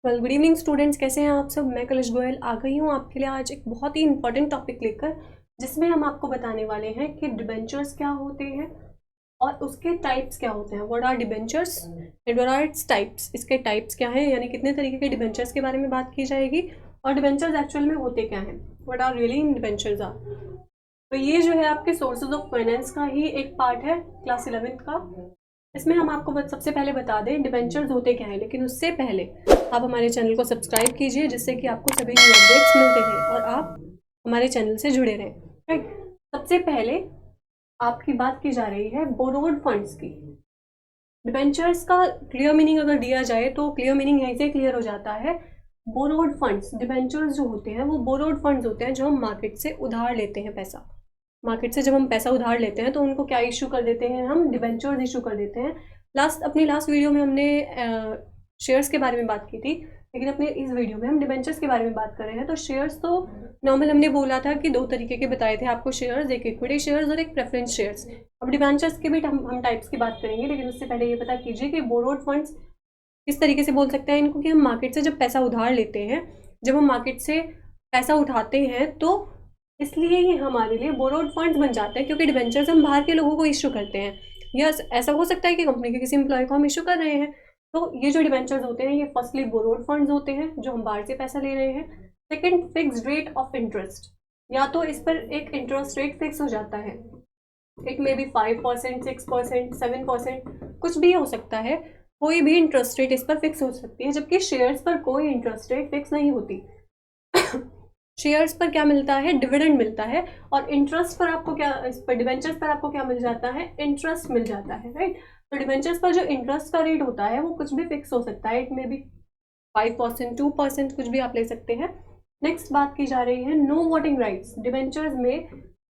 Good evening students, कैसे हैं आप सब। मैं कलिश गोयल आ गई हूँ आपके लिए आज एक बहुत ही इंपॉर्टेंट टॉपिक लेकर, जिसमें हम आपको बताने वाले हैं कि डिबेंचर्स क्या होते हैं और उसके टाइप्स क्या होते हैं। What are debentures and what are its types. इसके टाइप्स क्या हैं, यानी कितने तरीके के डिबेंचर्स के बारे में बात की जाएगी और डिबेंचर्स एक्चुअल में होते क्या हैं। What are really in debentures are. तो ये जो है आपके सोर्सेज ऑफ फाइनेंस का ही एक पार्ट है क्लास 11th का। इसमें हम आपको सबसे पहले बता दें डिबेंचर्स होते क्या हैं, लेकिन उससे पहले आप हमारे चैनल को सब्सक्राइब कीजिए, जिससे कि आपको सभी न्यू अपडेट्स मिलते रहें और आप हमारे चैनल से जुड़े रहें। राइट। सबसे पहले आपकी बात की जा रही है बोरोड फंड्स की। डिबेंचर्स का क्लियर मीनिंग अगर दिया जाए तो क्लियर मीनिंग यहीं से क्लियर हो जाता है। बोरोड फंड्स, डिबेंचर्स जो होते हैं वो बोरोड फंड्स होते हैं जो हम मार्केट से उधार लेते हैं पैसा। मार्केट से जब हम पैसा उधार लेते हैं तो उनको क्या इशू कर देते हैं, हम डिबेंचर्स इशू कर देते हैं। अपनी लास्ट वीडियो में हमने शेयर्स के बारे में बात की थी, लेकिन अपने इस वीडियो में हम डिबेंचर्स के बारे में बात कर रहे हैं। तो शेयर्स तो नॉर्मल हमने बोला था कि दो तरीके के बताए थे आपको शेयर्स, एक इक्विटी शेयर्स और एक प्रेफरेंस शेयर्स। अब डिबेंचर्स के भी हम टाइप्स की बात करेंगे, लेकिन उससे पहले ये पता कीजिए कि बोरोड फंड्स किस तरीके से बोल सकते हैं इनको, कि हम मार्केट से जब पैसा उधार लेते हैं, जब हम मार्केट से पैसा उठाते हैं तो इसलिए ये हमारे लिए बोरोड फंड्स बन जाते हैं, क्योंकि डिबेंचर्स हम बाहर के लोगों को इशू करते हैं। या ऐसा हो सकता है कि कंपनी के किसी एम्प्लॉय को हम इशू कर रहे हैं। तो ये जो डिबेंचर्स होते हैं ये फर्स्टली बोरोड फंड्स होते हैं जो हम बाहर से पैसा ले रहे हैं। Second, fixed rate of interest, या तो इस पर एक इंटरेस्ट रेट फिक्स हो जाता है। इट मे बी 5%, 6%, 7%, कुछ भी हो सकता है। कोई भी इंटरेस्ट रेट इस पर फिक्स हो सकती है, जबकि शेयर्स पर कोई इंटरेस्ट रेट फिक्स नहीं होती। शेयर्स पर क्या मिलता है, डिविडेंड मिलता है। और इंटरेस्ट पर आपको क्या, इस पर डिबेंचर्स पर आपको क्या मिल जाता है, इंटरेस्ट मिल जाता है। राइट। तो डिबेंचर्स पर जो इंटरेस्ट का रेट होता है वो कुछ भी फिक्स हो सकता है। इट मे बी 5%, 2%, कुछ भी आप ले सकते हैं। नेक्स्ट बात की जा रही है नो वोटिंग राइट्स। डिबेंचर्स में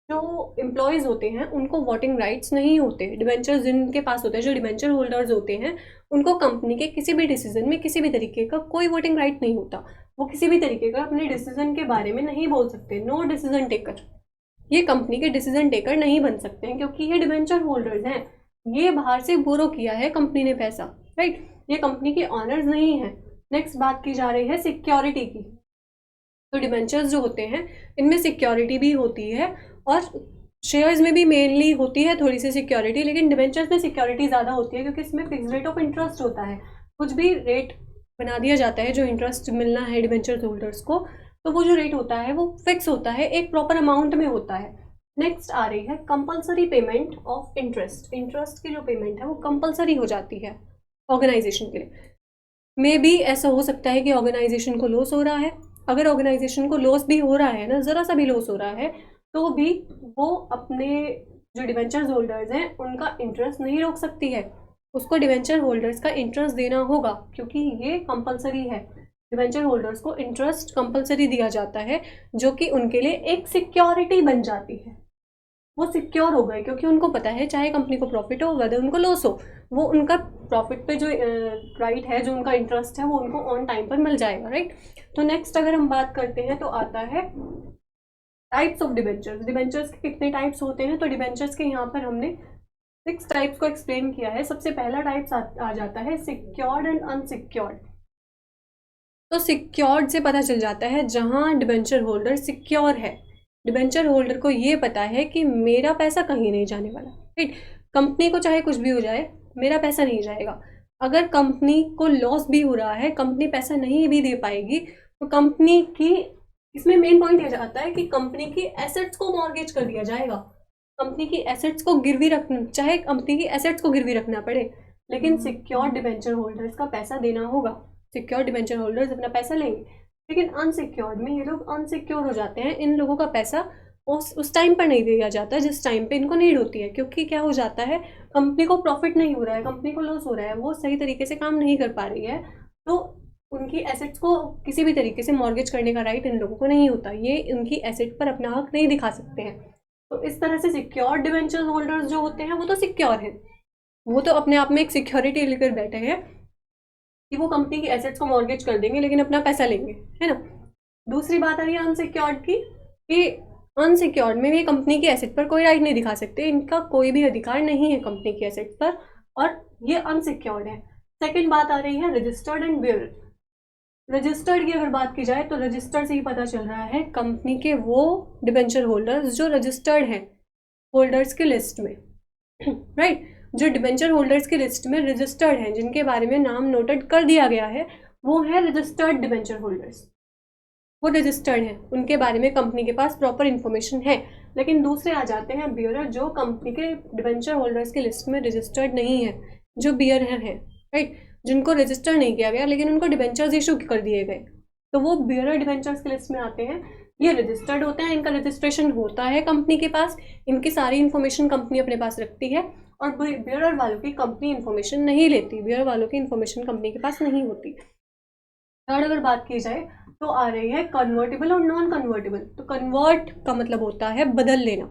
जो एम्प्लॉयज होते हैं उनको वोटिंग राइट्स नहीं होते। डिबेंचर्स जिनके पास होते हैं, जो डिबेंचर होल्डर्स होते हैं, उनको कंपनी के किसी भी डिसीजन में किसी भी तरीके का कोई वोटिंग राइट नहीं होता। वो किसी भी तरीके का अपने डिसीजन के बारे में नहीं बोल सकते। नो डिसीजन टेकर, ये कंपनी के डिसीजन टेकर नहीं बन सकते हैं, क्योंकि ये डिबेंचर होल्डर्स हैं। ये बाहर से बोरो किया है कंपनी ने पैसा। राइट। ये कंपनी के ऑनर्स नहीं है। नेक्स्ट बात की जा रही है सिक्योरिटी की। तो डिबेंचर्स जो होते हैं इनमें सिक्योरिटी भी होती है और शेयर्स में भी मेनली होती है थोड़ी सी सिक्योरिटी, लेकिन डिबेंचर्स में सिक्योरिटी ज़्यादा होती है, क्योंकि इसमें फिक्स रेट ऑफ इंटरेस्ट होता है। कुछ भी रेट बना दिया जाता है जो इंटरेस्ट मिलना है डिबेंचर होल्डर्स को, तो वो जो रेट होता है वो फिक्स होता है, एक प्रॉपर अमाउंट में होता है। नेक्स्ट आ रही है compulsory payment of interest. Interest की जो पेमेंट है वो कंपल्सरी हो जाती है ऑर्गेनाइजेशन के लिए। मे बी ऐसा हो सकता है कि ऑर्गेनाइजेशन को लॉस हो रहा है। अगर ऑर्गेनाइजेशन को लॉस भी हो रहा है ना, ज़रा सा भी लॉस हो रहा है, तो भी वो अपने जो डिवेंचर होल्डर्स हैं उनका इंटरेस्ट नहीं रोक सकती है। उसको डिवेंचर होल्डर्स का इंटरेस्ट देना होगा, क्योंकि ये कंपलसरी है। डिवेंचर होल्डर्स को इंटरेस्ट कंपलसरी दिया जाता है, जो कि उनके लिए एक सिक्योरिटी बन जाती है। वो सिक्योर हो गए, क्योंकि उनको पता है चाहे कंपनी को प्रॉफिट हो वेदर उनको लॉस हो, वो उनका प्रॉफिट पे जो राइट है, जो उनका इंटरेस्ट है, वो उनको ऑन टाइम पर मिल जाएगा। राइट। तो नेक्स्ट अगर हम बात करते हैं तो आता है टाइप्स ऑफ डिबेंचर्स। डिबेंचर्स के कितने टाइप्स होते हैं, तो डिबेंचर्स के यहाँ पर हमने 6 टाइप्स को एक्सप्लेन किया है। सबसे पहला टाइप्स आ जाता है सिक्योर्ड एंड अनसिक्योर्ड। तो सिक्योर्ड से पता चल जाता है जहां डिबेंचर होल्डर सिक्योर है। डिबेंचर होल्डर को ये पता है कि मेरा पैसा कहीं नहीं जाने वाला। राइट। कंपनी को चाहे कुछ भी हो जाए, मेरा पैसा नहीं जाएगा। अगर कंपनी को लॉस भी हो रहा है, कंपनी पैसा नहीं भी दे पाएगी, तो कंपनी की, इसमें मेन पॉइंट यह आता है कि कंपनी की एसेट्स को मॉर्गेज कर दिया जाएगा। कंपनी की एसेट्स को गिरवी रखना, चाहे कंपनी की एसेट्स को गिरवी रखना पड़े, लेकिन सिक्योर डिबेंचर होल्डर्स का पैसा देना होगा। सिक्योर डिबेंचर होल्डर्स अपना पैसा लेंगे, लेकिन अनसिक्योर्ड में ये लोग अनसिक्योर हो जाते हैं। इन लोगों का पैसा उस टाइम पर नहीं दिया जाता जिस टाइम पे इनको नीड होती है, क्योंकि क्या हो जाता है, कंपनी को प्रॉफिट नहीं हो रहा है, कंपनी को लॉस हो रहा है, वो सही तरीके से काम नहीं कर पा रही है, तो उनकी एसेट्स को किसी भी तरीके से मॉर्गेज करने का राइट इन लोगों को नहीं होता। ये उनकी एसेट पर अपना हक नहीं दिखा सकते हैं। तो इस तरह से सिक्योर डिबेंचर होल्डर्स जो होते हैं वो तो सिक्योर हैं, वो तो अपने आप में एक सिक्योरिटी लेकर बैठे हैं कि वो कंपनी की एसेट्स को मॉर्गेज कर देंगे लेकिन अपना पैसा लेंगे, है ना। दूसरी बात आ रही है अनसिक्योर्ड की, कि अनसिक्योर्ड में भी कंपनी की एसेट पर कोई राइट नहीं दिखा सकते, इनका कोई भी अधिकार नहीं है कंपनी की एसेट पर, और ये अनसिक्योर्ड है। सेकंड बात आ रही है रजिस्टर्ड एंड बियरर। रजिस्टर्ड की अगर बात की जाए तो रजिस्टर्ड से ही पता चल रहा है कंपनी के वो डिबेंचर होल्डर्स जो रजिस्टर्ड हैं होल्डर्स की लिस्ट में, राइट जो डिबेंचर होल्डर्स की लिस्ट में रजिस्टर्ड हैं, जिनके बारे में नाम नोटेड कर दिया गया है, वो है रजिस्टर्ड डिबेंचर होल्डर्स, वो रजिस्टर्ड हैं, उनके बारे में कंपनी के पास प्रॉपर इन्फॉर्मेशन है। लेकिन दूसरे आ जाते हैं बियरर, जो कंपनी के डिबेंचर होल्डर्स की लिस्ट में रजिस्टर्ड नहीं है, जो बियरर है, राइट जिनको रजिस्टर नहीं किया गया लेकिन उनको डिबेंचर्स इशू कर दिए गए, तो वो बियरर डिबेंचर्स की लिस्ट में आते हैं। ये रजिस्टर्ड होते हैं, इनका रजिस्ट्रेशन होता है कंपनी के पास, इनकी सारी इन्फॉर्मेशन कंपनी अपने पास रखती है, और बियरर वालों की कंपनी इन्फॉर्मेशन नहीं लेती, बियरर वालों की इन्फॉर्मेशन कंपनी के पास नहीं होती। थर्ड अगर बात की जाए तो आ रही है कन्वर्टेबल और नॉन कन्वर्टेबल। तो कन्वर्ट का मतलब होता है बदल लेना,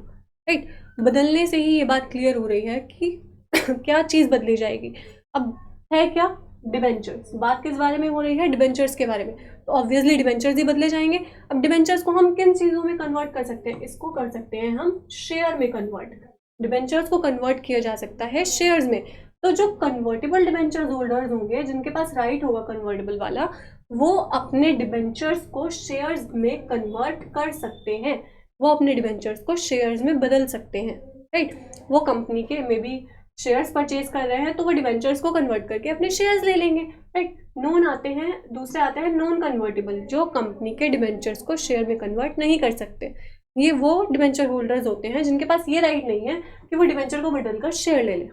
राइट बदलने से ही ये बात क्लियर हो रही है कि क्या चीज़ बदली जाएगी। अब है क्या, डिबेंचर्स, बात किस बारे में हो रही है, डिबेंचर्स के बारे में, तो ऑब्वियसली डिबेंचर्स ही बदले जाएंगे। अब डिबेंचर्स को हम किन चीज़ों में कन्वर्ट कर सकते हैं, इसको कर सकते हैं हम शेयर में कन्वर्ट, डिबेंचर्स को कन्वर्ट किया जा सकता है शेयर्स में। तो जो कन्वर्टेबल डिबेंचर्स होल्डर्स होंगे, जिनके पास राइट होगा कन्वर्टेबल वाला, वो अपने डिबेंचर्स को शेयर्स में कन्वर्ट कर सकते हैं, वो अपने डिबेंचर्स को शेयर्स में बदल सकते हैं, राइट वो कंपनी के में भी शेयर्स परचेज कर रहे हैं तो वो डिबेंचर्स को कन्वर्ट करके अपने शेयर्स ले लेंगे, राइट। नॉन आते हैं, दूसरे आते हैं नॉन कन्वर्टेबल, जो कंपनी के डिबेंचर्स को शेयर में कन्वर्ट नहीं कर सकते। ये वो डिबेंचर होल्डर्स होते हैं जिनके पास ये राइट नहीं है कि वो डिबेंचर को बदलकर शेयर ले ले,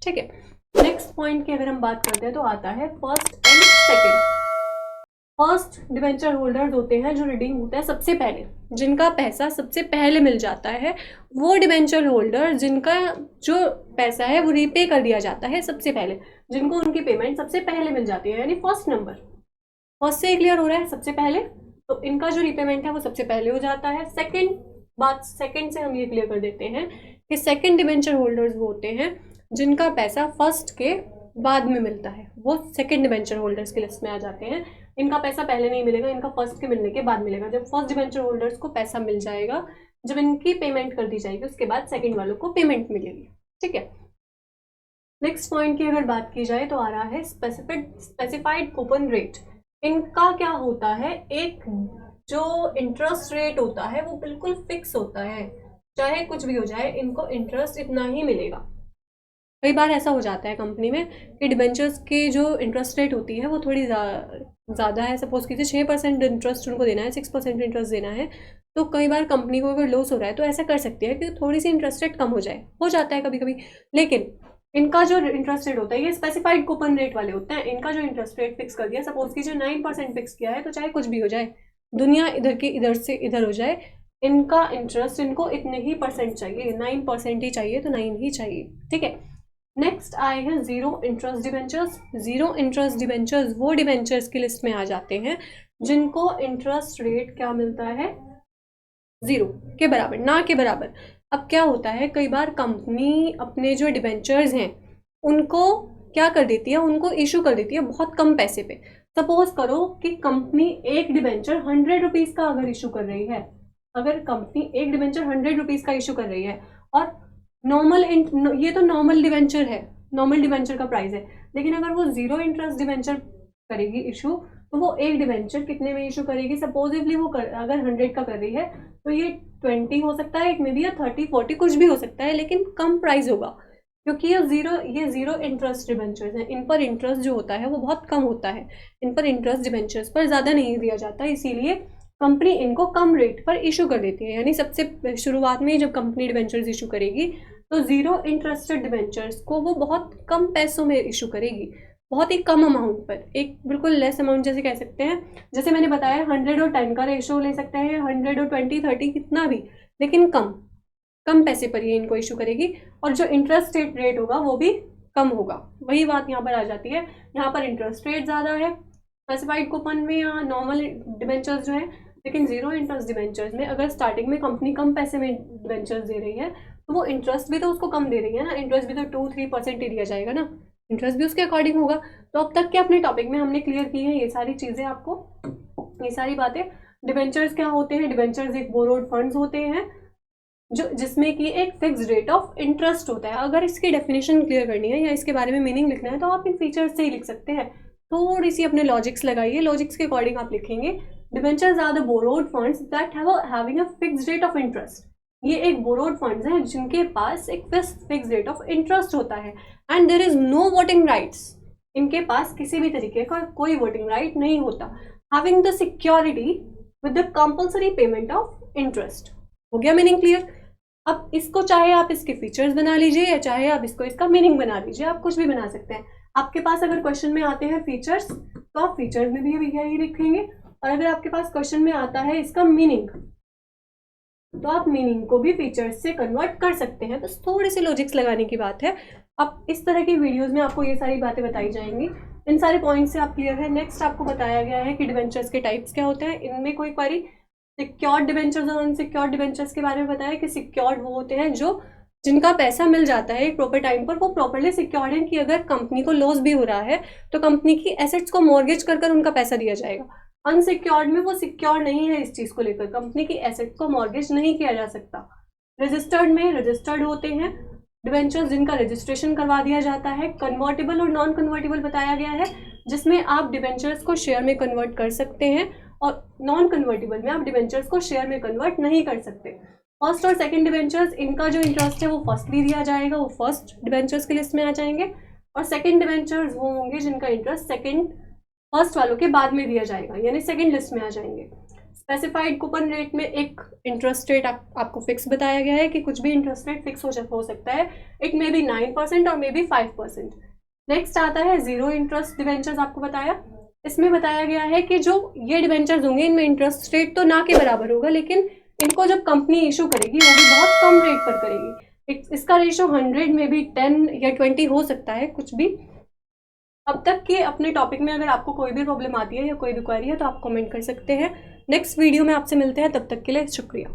ठीक है। नेक्स्ट पॉइंट की अगर हम बात करते हैं तो आता है first and second. First debenture holders होते हैं जो रिडीम होता है सबसे पहले, जिनका पैसा सबसे पहले मिल जाता है, वो डिबेंचर होल्डर जिनका जो पैसा है वो रीपे कर दिया जाता है सबसे पहले, जिनको उनकी पेमेंट सबसे पहले मिल जाती है, यानी फर्स्ट नंबर, फर्स्ट से क्लियर हो रहा है सबसे पहले, तो इनका जो रीपेमेंट है वो सबसे पहले हो जाता है। सेकेंड बात, सेकेंड से हम ये क्लियर कर देते हैं कि सेकेंड डिबेंचर होल्डर्स वो होते हैं जिनका पैसा फर्स्ट के बाद में मिलता है, वो सेकेंड डिबेंचर होल्डर्स की लिस्ट में आ जाते हैं। इनका पैसा पहले नहीं मिलेगा, इनका फर्स्ट के मिलने के बाद मिलेगा। जब फर्स्ट डिबेंचर होल्डर्स को पैसा मिल जाएगा, जब इनकी पेमेंट कर दी जाएगी, उसके बाद सेकेंड वालों को पेमेंट मिलेगी, ठीक है। नेक्स्ट पॉइंट की अगर बात की जाए तो आ रहा है स्पेसिफाइड कूपन रेट। इनका क्या होता है, एक जो इंटरेस्ट रेट होता है वो बिल्कुल फिक्स होता है, चाहे कुछ भी हो जाए इनको इंटरेस्ट इतना ही मिलेगा। कई बार ऐसा हो जाता है कंपनी में कि डिबेंचर्स की जो इंटरेस्ट रेट होती है वो थोड़ी ज़्यादा है, सपोज कीजिए 6% इंटरेस्ट उनको देना है, 6% इंटरेस्ट देना है, तो कई बार कंपनी को अगर लॉस हो रहा है तो ऐसा कर सकती है कि थोड़ी सी इंटरेस्ट रेट कम हो जाए, हो जाता है कभी कभी। लेकिन इनका जो इंटरेस्ट रेट होता है ये स्पेसिफाइड कूपन रेट वाले होते हैं, इनका जो इंटरेस्ट रेट फिक्स कर दिया, सपोज कीजिए 9% फिक्स किया है, तो चाहे कुछ भी हो जाए, दुनिया इधर की इधर से इधर हो जाए, इनका इंटरेस्ट इनको इतने ही परसेंट चाहिए, 9% ही चाहिए तो 9 ही चाहिए, ठीक है। नेक्स्ट आए हैं zero interest debentures. Zero interest debentures वो डिबेंचर्स की लिस्ट में आ जाते हैं जिनको इंटरेस्ट रेट क्या मिलता है, जीरो के बराबर, ना के बराबर। अब क्या होता है, कई बार कंपनी अपने जो डिबेंचर्स हैं उनको क्या कर देती है, उनको इशू कर देती है बहुत कम पैसे पे। सपोज करो कि कंपनी एक डिबेंचर 100 रुपीज़ का अगर इशू कर रही है, अगर कंपनी एक डिबेंचर 100 रुपीज़ का इशू कर रही है, और नॉर्मल ये तो नॉर्मल डिबेंचर है, नॉर्मल डिबेंचर का प्राइस है, लेकिन अगर वो जीरो इंटरेस्ट डिबेंचर करेगी इशू, तो वो एक डिबेंचर कितने में इशू करेगी, सपोजिवली वो अगर 100 का कर रही है तो ये 20 हो सकता है, एक में भी, या 30 40 कुछ भी हो सकता है, लेकिन कम प्राइस होगा, क्योंकि ये जीरो इंटरेस्ट डिबेंचर्स हैं, इन पर इंटरेस्ट जो होता है वो बहुत कम होता है, इन पर इंटरेस्ट डिबेंचर्स पर ज़्यादा नहीं दिया जाता, इसीलिए कंपनी इनको कम रेट पर इशू कर देती है। यानी सबसे शुरुआत में जब कंपनी डिबेंचर्स इशू करेगी तो जीरो इंटरेस्टेड डिबेंचर्स को वो बहुत कम पैसों में इशू करेगी, बहुत ही कम अमाउंट पर, एक बिल्कुल लेस अमाउंट जैसे कह सकते हैं, जैसे मैंने बताया 100 और 10 का रेशो ले सकते हैं, 100 और 20 30 कितना भी, लेकिन कम पैसे पर ये इनको इशू करेगी, और जो इंटरेस्ट रेट होगा वो भी कम होगा। वही बात यहाँ पर आ जाती है, यहाँ पर इंटरेस्ट रेट ज़्यादा है स्पेसिफाइड कूपन में या नॉर्मल डिबेंचर्स जो है, लेकिन जीरो इंटरेस्ट डिबेंचर्स में अगर स्टार्टिंग में कंपनी कम पैसे में डिबेंचर्स दे रही है तो वो इंटरेस्ट भी तो उसको कम दे रही है ना, इंटरेस्ट भी तो 2-3% ही दिया जाएगा ना, इंटरेस्ट भी उसके अकॉर्डिंग होगा। तो अब तक के अपने टॉपिक में हमने क्लियर की है ये सारी चीज़ें, आपको ये सारी बातें। डिबेंचर्स क्या होते हैं, डिबेंचर्स एक बोरोड फंड्स होते हैं जो जिसमें कि एक फिक्स रेट ऑफ इंटरेस्ट होता है। अगर इसकी डेफिनेशन क्लियर करनी है या इसके बारे में मीनिंग लिखना है तो आप इन फीचर्स से ही लिख सकते हैं। थोड़ी सी अपने लॉजिक्स लगाइए, लॉजिक्स के अकॉर्डिंग आप लिखेंगे debentures are the borrowed funds that having a fixed rate of interest. ये एक बोरोड फंड्स हैं जिनके पास एक फिक्स रेट ऑफ इंटरेस्ट होता है and there is no voting rights. इनके पास किसी भी तरीके का कोई वोटिंग राइट नहीं होता। Having the security with the compulsory payment of interest. हो गया मीनिंग क्लियर? अब इसको चाहे आप इसके फीचर्स बना लीजिए या चाहे आप इसको इसका मीनिंग बना लीजिए, आप कुछ भी बना सकते हैं। आपके पास अगर क्वेश्चन में आते हैं फीचर्स तो आप फीचर्स में भी यही लिखेंगे, और अगर आपके पास क्वेश्चन में आता है इसका मीनिंग तो आप मीनिंग को भी फीचर्स से कन्वर्ट कर सकते हैं। बस थोड़े से लॉजिक्स लगाने की बात है। अब इस तरह की वीडियोस में आपको ये सारी बातें बताई जाएंगी, इन सारे पॉइंट से आप क्लियर है। नेक्स्ट आपको बताया गया है कि डिबेंचर्स के टाइप्स क्या होते हैं, इनमें कोई क्वेरी। सिक्योर्ड डिबेंचर्स और अनसिक्योर्ड डिबेंचर्स के बारे में बताया कि सिक्योर्ड वो होते हैं जो जिनका पैसा मिल जाता है एक प्रॉपर टाइम पर, वो प्रॉपरली सिक्योर्ड है कि अगर कंपनी को लॉस भी हो रहा है तो कंपनी की एसेट्स को मॉर्गेज कर उनका पैसा दिया जाएगा। अनसिक्योर्ड में वो सिक्योर नहीं है इस चीज को लेकर, कंपनी की एसेट्स को मॉर्गेज नहीं किया जा सकता। रजिस्टर्ड में रजिस्टर्ड होते हैं डिबेंचर्स जिनका रजिस्ट्रेशन करवा दिया जाता है। कन्वर्टेबल और नॉन कन्वर्टेबल बताया गया है जिसमें आप डिबेंचर्स को शेयर में कन्वर्ट कर सकते हैं, और नॉन कन्वर्टेबल में आप डिबेंचर्स को शेयर में कन्वर्ट नहीं कर सकते। फर्स्ट और सेकंड डिबेंचर्स, इनका जो इंटरेस्ट है वो फर्स्टली दिया जाएगा, वो फर्स्ट डिबेंचर्स की लिस्ट में आ जाएंगे, और सेकंड डिबेंचर्स वो होंगे जिनका इंटरेस्ट फर्स्ट वालों के बाद में दिया जाएगा, यानी सेकंड लिस्ट में आ जाएंगे। स्पेसिफाइड कूपन रेट में एक इंटरेस्ट रेट आपको फिक्स बताया गया है कि कुछ भी इंटरेस्ट रेट फिक्स हो सकता है। इट मे बी 9% और मे बी 5%। नेक्स्ट आता है जीरो इंटरेस्ट डिबेंचर्स, आपको बताया। इसमें बताया गया है कि जो ये डिबेंचर्स होंगे इनमें इंटरेस्ट रेट तो ना के बराबर होगा, लेकिन इनको जब कंपनी इशू करेगी वो भी बहुत कम रेट पर करेगी। इसका रेशो 100 में भी 10 या 20 हो सकता है, कुछ भी। अब तक के अपने टॉपिक में अगर आपको कोई भी प्रॉब्लम आती है या कोई भी क्वेरी है तो आप कमेंट कर सकते हैं। नेक्स्ट वीडियो में आपसे मिलते हैं, तब तक के लिए शुक्रिया।